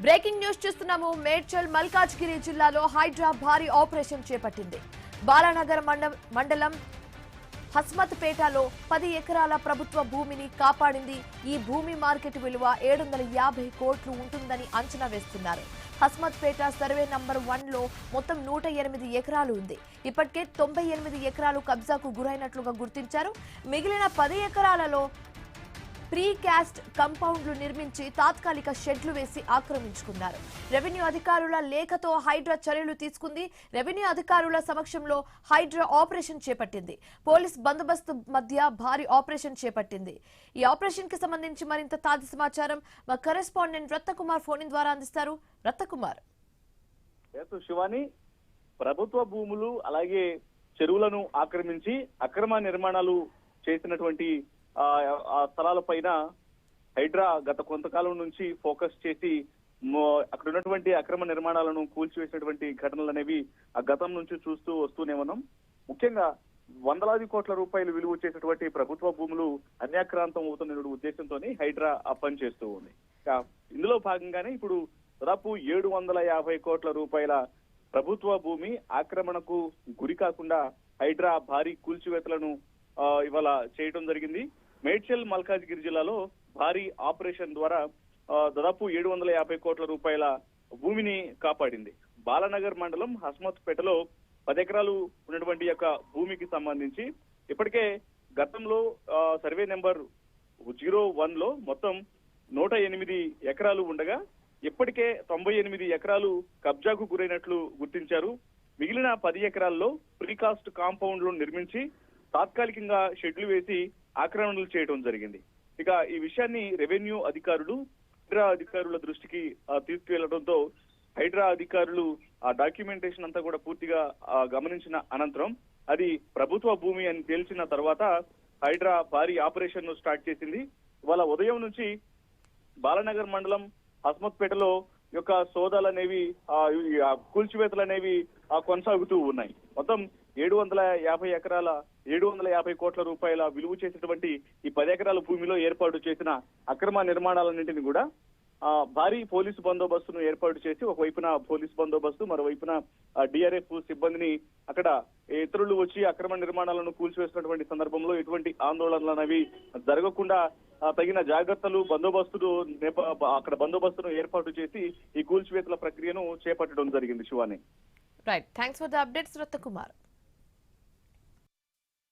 Breaking news చూస్తున్నాము. మేడ్చల్ మల్కాజ్గిరి జిల్లాలో హైడ్రా భారీ ఆపరేషన్ చేపట్టింది. బాలానగర్ మండలం హస్మత్పేటలో 10 ఎకరాల ప్రభుత్వ భూమిని కాపాడింది. ఈ భూమి మార్కెట్ విలువ 750 కోట్లు ఉంటుందని అంచనా వేస్తున్నారు. హస్మత్పేట సర్వే నంబర్ 1 లో మొత్తం 108 ఎకరాలు ఉంది. ఇప్పటికే 98 ఎకరాలు కబ్జాకు గురైనట్లుగా గుర్తించారు. మిగిలిన 10 ఎకరాలలో ప్రీ క్యాస్ట్ కంపౌండ్లు నిర్మించి తాత్కాలిక షెడ్లు వేసి ఆక్రమించుకున్నారు. రెవెన్యూ అధికారుల లేఖతో హైడ్రా చర్యలు తీసుకుంది. రెవెన్యూ అధికారుల సమక్షంలో హైడ్రా ఆపరేషన్ చేపట్టింది. పోలీస్ బందోబస్తు మధ్య భారీ ఆపరేషన్ చేపట్టింది. ఈ ఆపరేషన్ కి సంబంధించి మరింత తాజా సమాచారం మా కరెస్పాండెంట్ రత్నకుమార్ ఫోన్ ద్వారా అందిస్తారు. రత్నకుమార్. శివాని, ప్రభుత్వ భూములు అలాగే చెరువులను ఆక్రమించి అక్రమ నిర్మాణాలు చేసినటువంటి ఆ స్థలాలపైన హైడ్రా గత కొంతకాలం నుంచి ఫోకస్ చేసి అక్కడ ఉన్నటువంటి అక్రమ నిర్మాణాలను కూల్చివేసినటువంటి ఘటనలు అనేవి ఆ గతం నుంచి చూస్తూ వస్తూనే ఉన్నాం. ముఖ్యంగా వందలాది కోట్ల రూపాయలు విలువ చేసినటువంటి ప్రభుత్వ భూములు అన్యాక్రాంతం అవుతున్న ఉద్దేశంతో హైడ్రా పని చేస్తూ ఉంది. ఇందులో భాగంగానే ఇప్పుడు దాదాపు 750 కోట్ల రూపాయల ప్రభుత్వ భూమి ఆక్రమణకు గురి కాకుండా హైడ్రా భారీ కూల్చివేతలను ఇవాళ చేయడం జరిగింది. మేడ్చల్ మల్కాజ్గిరి జిల్లాలో భారీ ఆపరేషన్ ద్వారా దాదాపు 750 కోట్ల రూపాయల భూమిని కాపాడింది. బాలానగర్ మండలం హస్మత్పేటలో 10 ఎకరాలు ఉన్నటువంటి యొక్క భూమికి సంబంధించి ఇప్పటికే గతంలో సర్వే నెంబర్ 01 లో మొత్తం 108 ఎకరాలు ఉండగా ఇప్పటికే 98 ఎకరాలు కబ్జాకు గురైనట్లు గుర్తించారు. మిగిలిన 10 ఎకరాల్లో ప్రీకాస్ట్ కాంపౌండ్లు నిర్మించి తాత్కాలికంగా షెడ్లు వేసి ఆక్రమణలు చేయడం జరిగింది. ఇక ఈ విషయాన్ని రెవెన్యూ అధికారులు హైడ్రా అధికారుల దృష్టికి తీసుకువెళ్లడంతో హైడ్రా అధికారులు ఆ డాక్యుమెంటేషన్ అంతా కూడా పూర్తిగా గమనించిన అనంతరం అది ప్రభుత్వ భూమి అని తేల్చిన తర్వాత హైడ్రా భారీ ఆపరేషన్ ను స్టార్ట్ చేసింది. ఇవాళ ఉదయం నుంచి బాలానగర్ మండలం హస్మత్పేటలో యొక్క సోదాలు అనేవి కూల్చివేతలు అనేవి కొనసాగుతూ ఉన్నాయి. మొత్తం 750 కోట్ల రూపాయల విలువ చేసినటువంటి ఈ 10 ఎకరాల భూమిలో ఏర్పాటు చేసిన అక్రమ నిర్మాణాలన్నింటినీ కూడా భారీ పోలీసు బందోబస్తును ఏర్పాటు చేసి ఒకవైపున పోలీసు బందోబస్తు మరోవైపున డిఆర్ఎఫ్ సిబ్బందిని అక్కడ ఇతరులు వచ్చి అక్రమ నిర్మాణాలను కూల్చివేసినటువంటి సందర్భంలో ఎటువంటి ఆందోళనలు అనేవి జరగకుండా తగిన జాగ్రత్తలు అక్కడ బందోబస్తును ఏర్పాటు చేసి ఈ కూల్చివేతల ప్రక్రియను చేపట్టడం జరిగింది. Shivani. Right, thanks for the updates Ratnakumar.